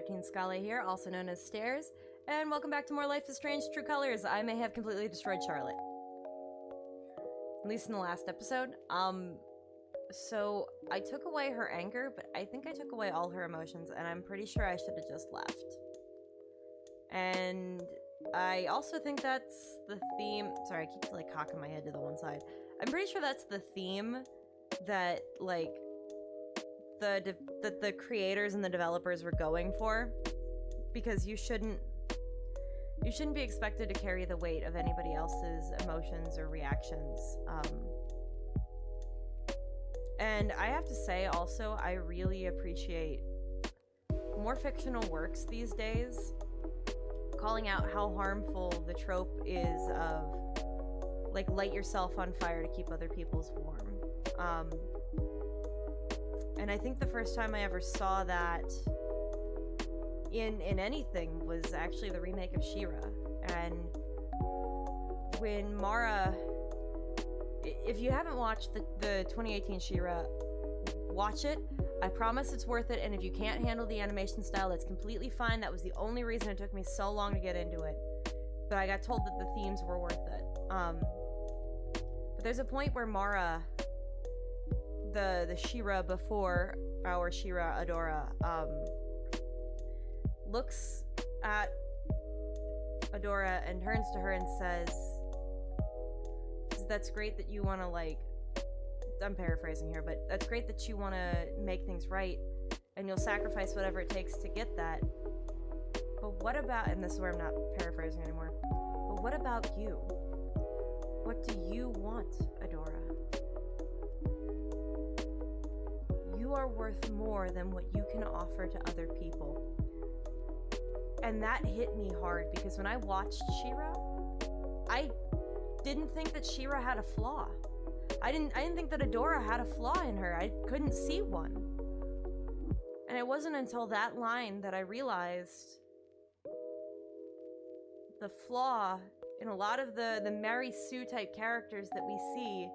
13 Scale here, also known as Stairs, and welcome back to more Life is Strange True Colors. I may have completely destroyed Charlotte. At least in the last episode. So I took away her anger, but I think I took away all her emotions, and I'm pretty sure I should have just left. And I also think that's the theme. Sorry, I keep like cocking my head to the one side. I'm pretty sure that's the theme that like the creators and the developers were going for, because you shouldn't be expected to carry the weight of anybody else's emotions or reactions. And I have to say also, I really appreciate more fictional works these days calling out how harmful the trope is of like light yourself on fire to keep other people's warm. And I think the first time I ever saw that in anything was actually the remake of She-Ra. And when Mara, if you haven't watched the 2018 She-Ra, watch it. I promise it's worth it. And if you can't handle the animation style, that's completely fine. That was the only reason it took me so long to get into it. But I got told that the themes were worth it. But there's a point where Mara, the She-Ra before our She-Ra Adora, looks at Adora and turns to her and says, "That's great that you want to, like," I'm paraphrasing here, but that's great that you want to make things right and you'll sacrifice whatever it takes to get that. But what about," and this is where I'm not paraphrasing anymore, "but what about you? What do you want, Adora? You are worth more than what you can offer to other people." And that hit me hard, because when I watched She-Ra, I didn't think that She-Ra had a flaw. I didn't think that Adora had a flaw in her. I couldn't see one. And it wasn't until that line that I realized the flaw in a lot of the Mary Sue type characters that we see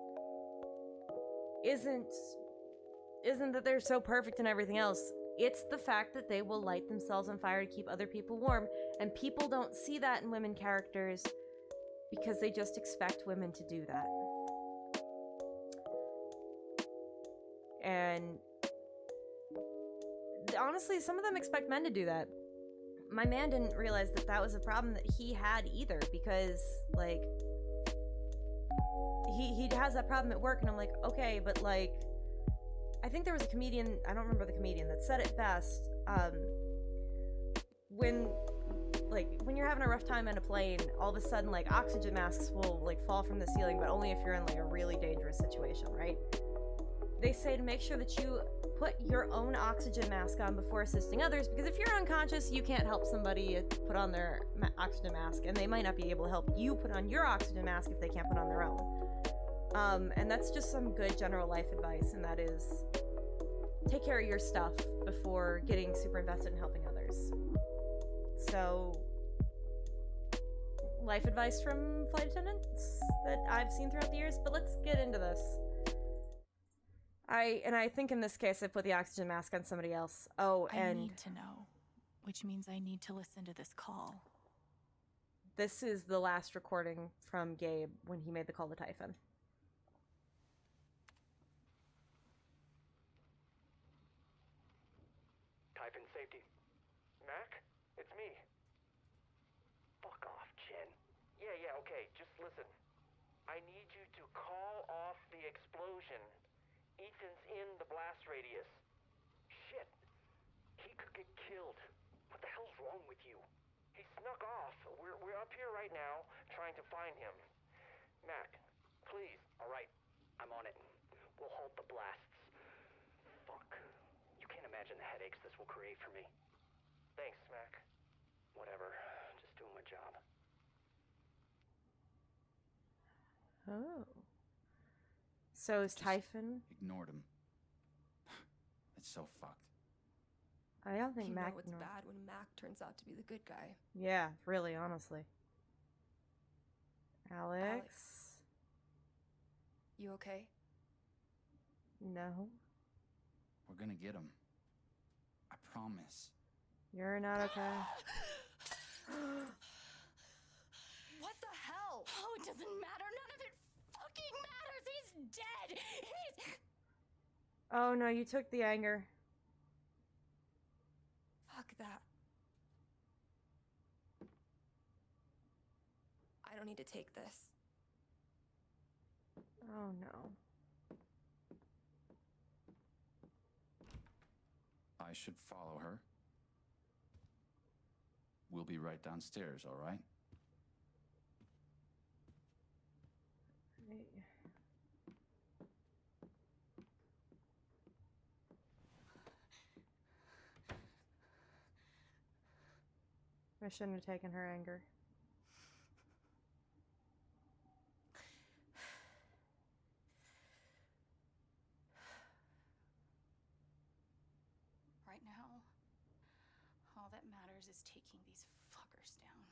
isn't that they're so perfect and everything else. It's the fact that they will light themselves on fire to keep other people warm. And people don't see that in women characters because they just expect women to do that. And honestly, some of them expect men to do that. My man didn't realize that that was a problem that he had either, because like he has that problem at work, and I'm like, okay, but like, I think there was a comedian, I don't remember the comedian, that said it best. When you're having a rough time in a plane, all of a sudden like oxygen masks will like fall from the ceiling, but only if you're in like a really dangerous situation, right? They say to make sure that you put your own oxygen mask on before assisting others, because if you're unconscious, you can't help somebody put on their oxygen mask, and they might not be able to help you put on your oxygen mask if they can't put on their own. And that's just some good general life advice, and that is, take care of your stuff before getting super invested in helping others. So, life advice from flight attendants that I've seen throughout the years, but let's get into this. I think in this case I put the oxygen mask on somebody else. Oh, and I need to know, which means I need to listen to this call. This is the last recording from Gabe when he made the call to Typhon. Typhon safety. Mac? It's me. Fuck off, Jen. Yeah, okay, just listen. I need you to call off the explosion. Ethan's in the blast radius. Shit. He could get killed. What the hell's wrong with you? He snuck off. We're up here right now, trying to find him. Mac, please. All right, I'm on it. We'll halt the blasts. Fuck. You can't imagine the headaches this will create for me. Thanks, Mac. Whatever. Just doing my job. Oh. So is Typhon? Ignored him. It's so fucked. I don't think You Mac know it's ignored. bad when Mac turns out to be the good guy. Yeah, really, honestly. Alex? You okay? No. We're gonna get him. I promise. You're not okay. What the hell? Oh, it doesn't matter. None of it fucking matters. He's dead. He's... Oh no, you took the anger. Fuck that. I don't need to take this. Oh no. I should follow her. We'll be right downstairs, all right? I shouldn't have taken her anger. Right now, all that matters is taking these fuckers down.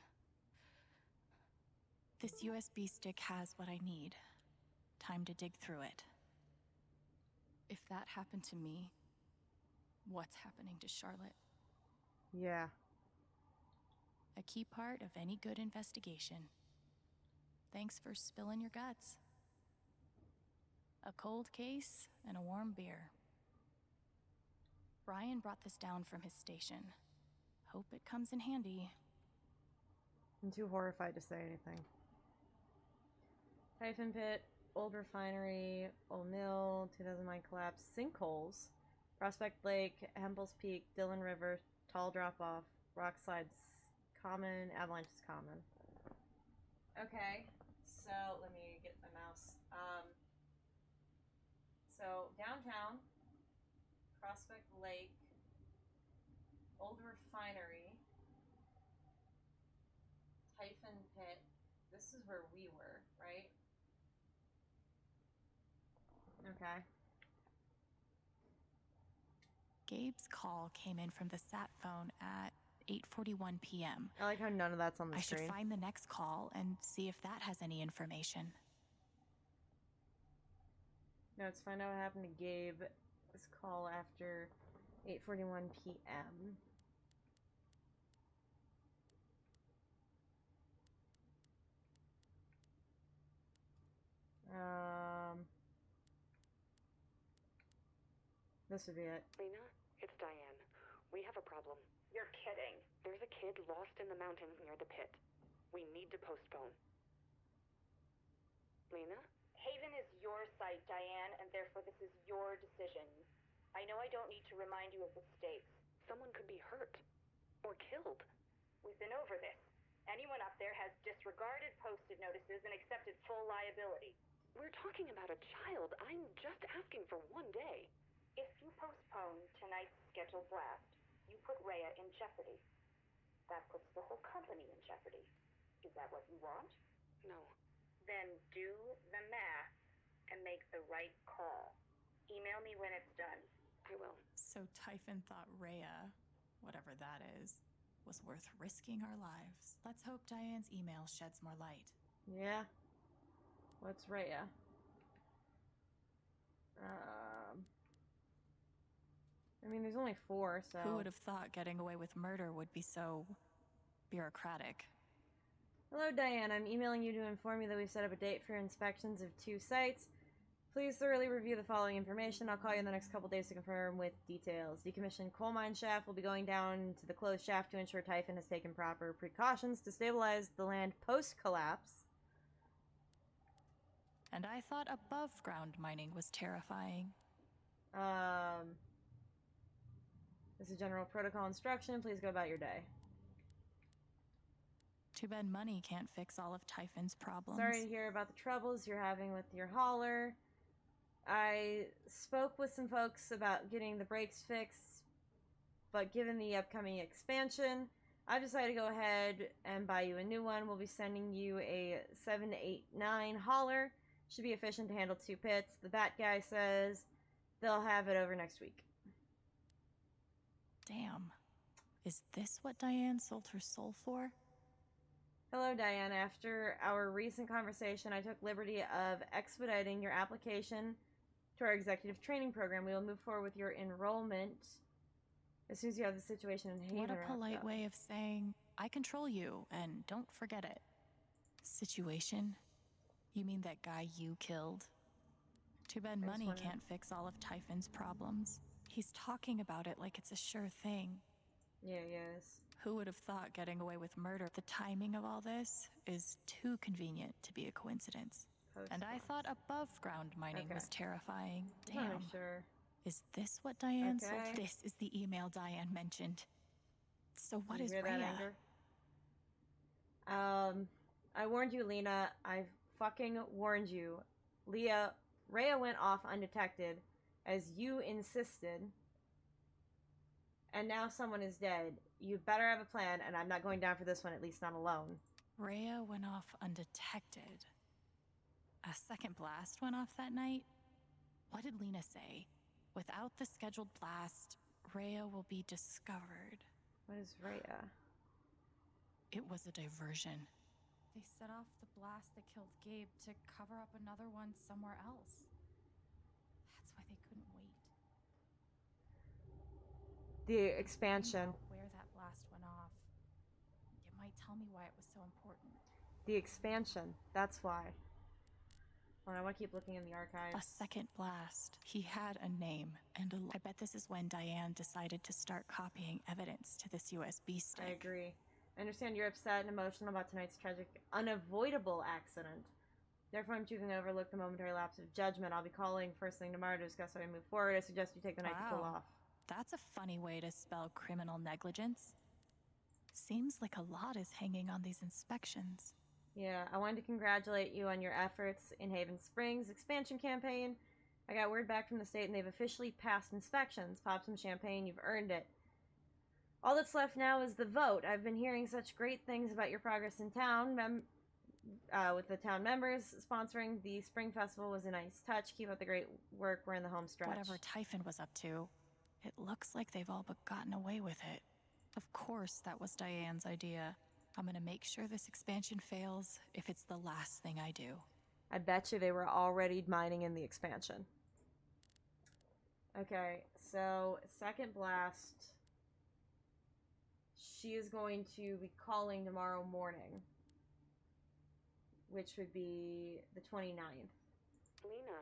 This USB stick has what I need. Time to dig through it. If that happened to me, what's happening to Charlotte? Yeah. A key part of any good investigation. Thanks for spilling your guts. A cold case and a warm beer. Brian brought this down from his station. Hope it comes in handy. I'm too horrified to say anything. Typhon Pit, Old Refinery, Old Mill, 2000 mine collapse, sinkholes, Prospect Lake, Hempel's Peak, Dillon River, Tall Drop-Off, Rock Slides common, Avalanches common. Okay, so let me get my mouse. So downtown, Prospect Lake, Old Refinery, Typhon Pit. This is where we were, right? Okay. Gabe's call came in from the sat phone at 8:41 p.m. I like how none of that's on the I screen. should find the next call and see if that has any information. No, let's find out what happened to Gabe. This call after 8:41 p.m. This would be it. Lena, it's Diane. We have a problem. You're kidding. There's a kid lost in the mountains near the pit. We need to postpone. Lena? Haven is your site, Diane, and therefore this is your decision. I know I don't need to remind you of the stakes. Someone could be hurt. Or killed. We've been over this. Anyone up there has disregarded posted notices and accepted full liability. We're talking about a child. I'm just asking for one day. If you postpone tonight's scheduled blast, you put Rhea in jeopardy. That puts the whole company in jeopardy. Is that what you want? No. Then do the math and make the right call. Email me when it's done. I will. So Typhon thought Rhea, whatever that is, was worth risking our lives. Let's hope Diane's email sheds more light. Yeah. What's Rhea? I mean, there's only 4, so... Who would have thought getting away with murder would be so bureaucratic? Hello, Diane. I'm emailing you to inform you that we've set up a date for inspections of 2 sites. Please thoroughly review the following information. I'll call you in the next couple days to confirm with details. Decommissioned coal mine shaft will be going down to the closed shaft to ensure Typhon has taken proper precautions to stabilize the land post-collapse. And I thought above-ground mining was terrifying. This is general protocol instruction. Please go about your day. Too bad money can't fix all of Typhon's problems. Sorry to hear about the troubles you're having with your hauler. I spoke with some folks about getting the brakes fixed, but given the upcoming expansion, I've decided to go ahead and buy you a new one. We'll be sending you a 789 hauler. Should be efficient to handle 2 pits. The Bat guy says they'll have it over next week. Damn. Is this what Diane sold her soul for? Hello, Diane. After our recent conversation, I took liberty of expediting your application to our executive training program. We will move forward with your enrollment As soon as you have the situation in hand. What a polite way of saying, I control you, and don't forget it. Situation? You mean that guy you killed? Too bad money can't fix all of Typhon's problems. He's talking about it like it's a sure thing. Yeah, yes. Who would have thought getting away with murder? The timing of all this is too convenient to be a coincidence. And I thought above ground mining was terrifying. Damn. Sure. Is this what Diane sold? This is the email Diane mentioned. So what is Rhea? I warned you, Lena. I fucking warned you. Rhea went off undetected, as you insisted. And now someone is dead. You better have a plan, and I'm not going down for this one, at least not alone. Rhea went off undetected. A second blast went off that night? What did Lena say? Without the scheduled blast, Rhea will be discovered. What is Rhea? It was a diversion. They set off the blast that killed Gabe to cover up another one somewhere else. That's why they couldn't wait. The expansion. Where that blast went off. It might tell me why it was so important. The expansion. That's why. Well, I want to keep looking in the archives. A second blast. He had a name and I bet this is when Diane decided to start copying evidence to this USB stick. I agree. I understand you're upset and emotional about tonight's tragic, unavoidable accident. Therefore, I'm choosing to overlook the momentary lapse of judgment. I'll be calling first thing tomorrow to discuss how we move forward. I suggest you take the night to cool off. That's a funny way to spell criminal negligence. Seems like a lot is hanging on these inspections. Yeah, I wanted to congratulate you on your efforts in Haven Springs expansion campaign. I got word back from the state and they've officially passed inspections. Pop some champagne, you've earned it. All that's left now is the vote. I've been hearing such great things about your progress in town. With the town members sponsoring the Spring Festival was a nice touch. Keep up the great work. We're in the home stretch. Whatever Typhon was up to, it looks like they've all but gotten away with it. Of course, that was Diane's idea. I'm gonna make sure this expansion fails if it's the last thing I do. I bet you they were already mining in the expansion. Okay, so second blast. She is going to be calling tomorrow morning, which would be the 29th. Lena.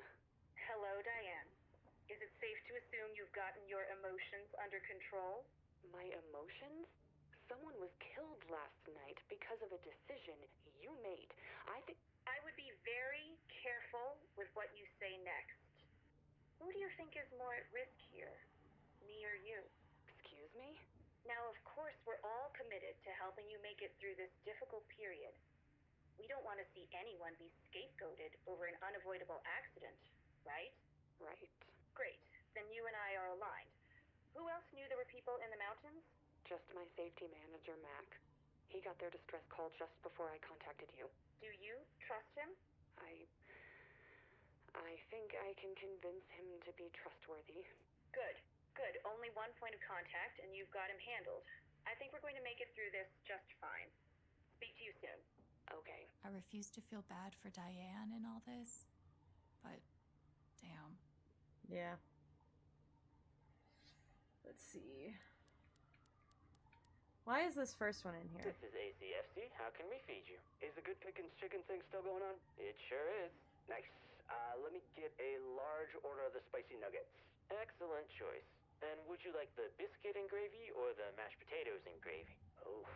Hello, Diane. Is it safe to assume you've gotten your emotions under control? My emotions? Someone was killed last night because of a decision you made. I would be very careful with what you say next. Who do you think is more at risk here? Me or you? Excuse me? Now, of course, we're all committed to helping you make it through this difficult period. We don't want to see anyone be scapegoated over an unavoidable accident, right? Right. Great. Then you and I are aligned. Who else knew there were people in the mountains? Just my safety manager, Mac. He got their distress call just before I contacted you. Do you trust him? I think I can convince him to be trustworthy. Good. Good. Only one point of contact, and you've got him handled. I think we're going to make it through this just fine. Speak to you soon. Okay. I refuse to feel bad for Diane in all this, but damn. Yeah. Let's see. Why is this first one in here? This is ACFC. How can we feed you? Is the Good Pickins chicken thing still going on? It sure is. Nice. Let me get a large order of the spicy nuggets. Excellent choice. And would you like the biscuit and gravy or the mashed potatoes and gravy? Oof.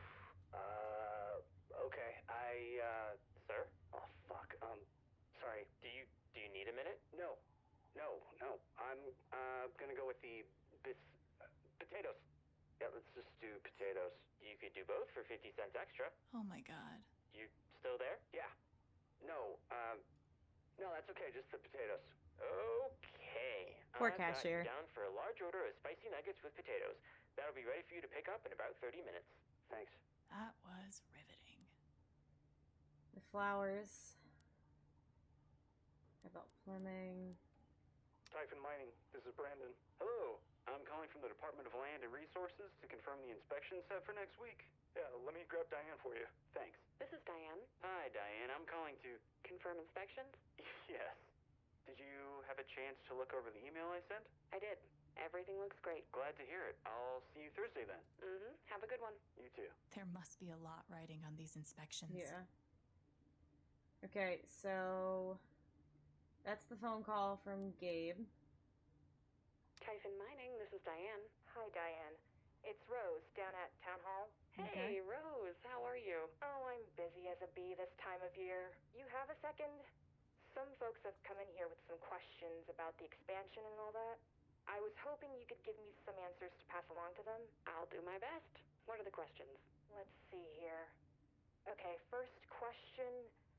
Okay. Sir? Oh, fuck. Sorry. Do you need a minute? No. I'm, gonna go with the potatoes. Yeah, let's just do potatoes. You could do both for 50 cents extra. Oh my god. You still there? Yeah. No, that's okay. Just the potatoes. Okay. Poor I've got cashier. you down for a large order of spicy nuggets with potatoes. That'll be ready for you to pick up in about 30 minutes. Thanks. That was riveting. The flowers. About plumbing. Typhon Mining, this is Brandon. Hello. I'm calling from the Department of Land and Resources to confirm the inspection set for next week. Yeah, let me grab Diane for you. Thanks. This is Diane. Hi, Diane. I'm calling to... Confirm inspections? Yes. Did you have a chance to look over the email I sent? I did. Everything looks great. Glad to hear it. I'll see you Thursday then. Mm-hmm. Have a good one. You too. There must be a lot riding on these inspections. Yeah. Okay, so that's the phone call from Gabe. Typhon Mining, this is Diane. Hi, Diane. It's Rose down at Town Hall. Hey, Rose, how are you? Oh, I'm busy as a bee this time of year. You have a second? Some folks have come in here with some questions about the expansion and all that. I was hoping you could give me some answers to pass along to them. I'll do my best. What are the questions? Let's see here. Okay, first question.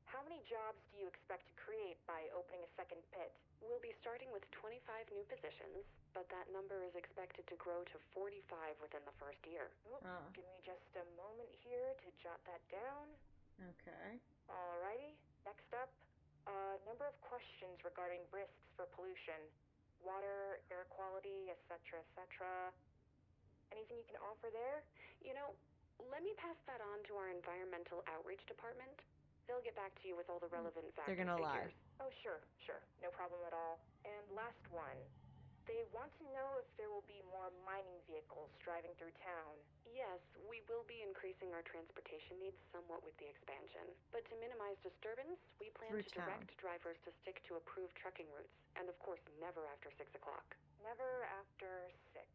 How many jobs do you expect to create by opening a second pit? We'll be starting with 25 new positions, but that number is expected to grow to 45 within the first year. Give me just a moment here to jot that down. Okay. Alrighty, next up. Number of questions regarding risks for pollution. Water, air quality, etc., etc. Anything you can offer there? You know, let me pass that on to our environmental outreach department. They'll get back to you with all the relevant facts. They're gonna lie. Oh, sure. No problem at all. And last one. They want to know if there will be more mining vehicles driving through town. Yes, we will be increasing our transportation needs somewhat with the expansion. But to minimize disturbance, we plan to direct drivers to stick to approved trucking routes. And of course, never after 6 o'clock. Never after 6.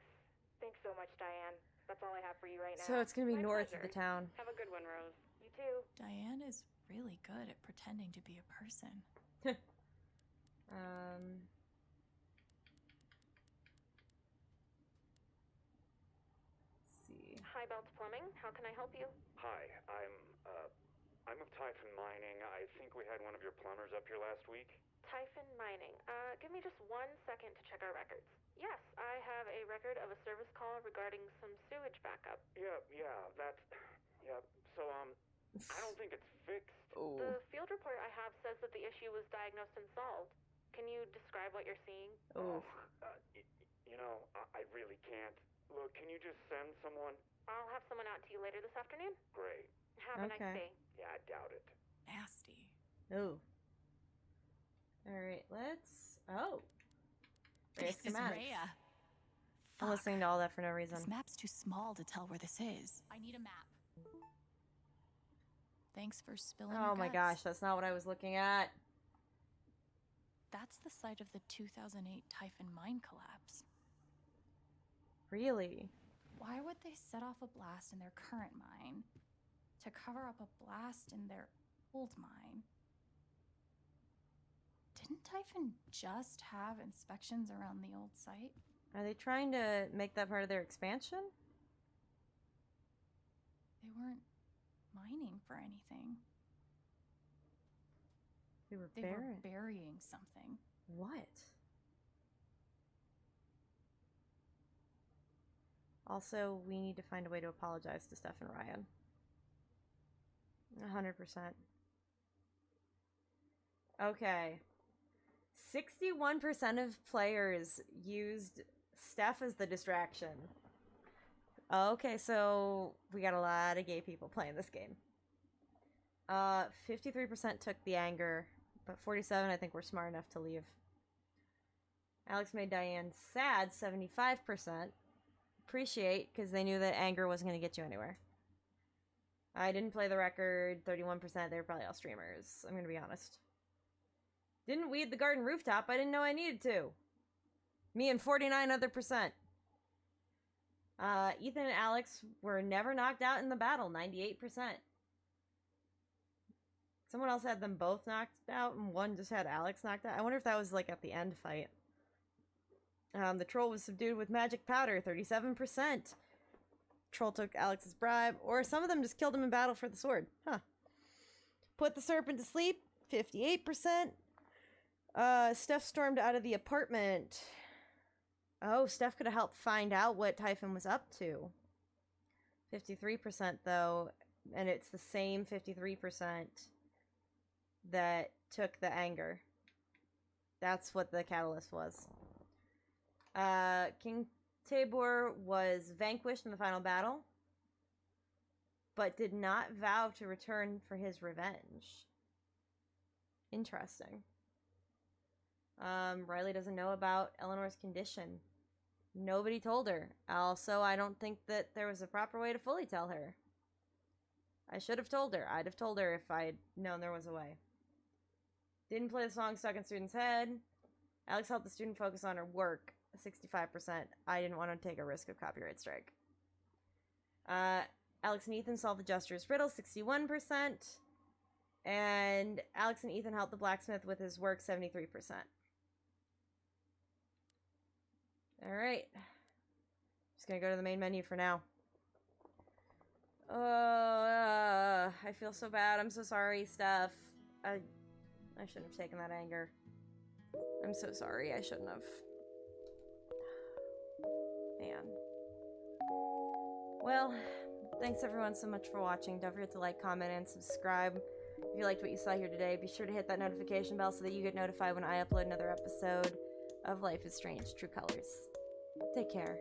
Thanks so much, Diane. That's all I have for you right now. So it's gonna be My north pleasure. of the town. Have a good one, Rose. You too. Diane is really good at pretending to be a person. See. Hi, Belts Plumbing. How can I help you? Hi, I'm of Typhon Mining. I think we had one of your plumbers up here last week. Typhon Mining. Give me just 1 second to check our records. Yes, I have a record of a service call regarding some sewage backup. Yeah, so, I don't think it's fixed. Oh. The field report I have says that the issue was diagnosed and solved. Can you describe what you're seeing? Oh. I really can't. Look, can you just send someone? I'll have someone out to you later this afternoon. Great. Have a nice day. Yeah, I doubt it. Nasty. Oh. Alright, let's... Oh. This is schematics. Rhea. I'm Fuck. listening to all that for no reason. This map's too small to tell where this is. I need a map. Thanks for spilling your Oh my guts. gosh, that's not what I was looking at. That's the site of the 2008 Typhon mine collapse. Really? Why would they set off a blast in their current mine to cover up a blast in their old mine? Didn't Typhon just have inspections around the old site? Are they trying to make that part of their expansion? They weren't mining for anything. They were They burying. were burying something. What? Also, we need to find a way to apologize to Steph and Ryan. 100%. Okay. 61% of players used Steph as the distraction. Okay, so we got a lot of gay people playing this game. 53% took the anger, but 47 I think were smart enough to leave. Alex made Diane sad, 75%. Appreciate, because they knew that anger wasn't going to get you anywhere. I didn't play the record, 31%, they were probably all streamers, I'm going to be honest. Didn't weed the garden rooftop, I didn't know I needed to. Me and 49 other percent. Ethan and Alex were never knocked out in the battle, 98%. Someone else had them both knocked out, and one just had Alex knocked out. I wonder if that was, like, at the end fight. The troll was subdued with magic powder, 37%. Troll took Alex's bribe, or some of them just killed him in battle for the sword. Huh. Put the serpent to sleep, 58%. Steph stormed out of the apartment. Oh, Steph could have helped find out what Typhon was up to. 53% though, and it's the same 53% that took the anger. That's what the catalyst was. King Tabor was vanquished in the final battle, but did not vow to return for his revenge. Interesting. Riley doesn't know about Eleanor's condition. Nobody told her. Also, I don't think that there was a proper way to fully tell her. I should have told her. I'd have told her if I'd known there was a way. Didn't play the song stuck in student's head. Alex helped the student focus on her work, 65%. I didn't want to take a risk of copyright strike. Alex and Ethan solved the Jester's riddle, 61%. And Alex and Ethan helped the blacksmith with his work, 73%. Alright. Just gonna go to the main menu for now. I feel so bad. I'm so sorry, Steph. I shouldn't have taken that anger. I'm so sorry. I shouldn't have. Man. Well, thanks everyone so much for watching. Don't forget to like, comment, and subscribe. If you liked what you saw here today, be sure to hit that notification bell so that you get notified when I upload another episode of Life is Strange: True Colors. Take care.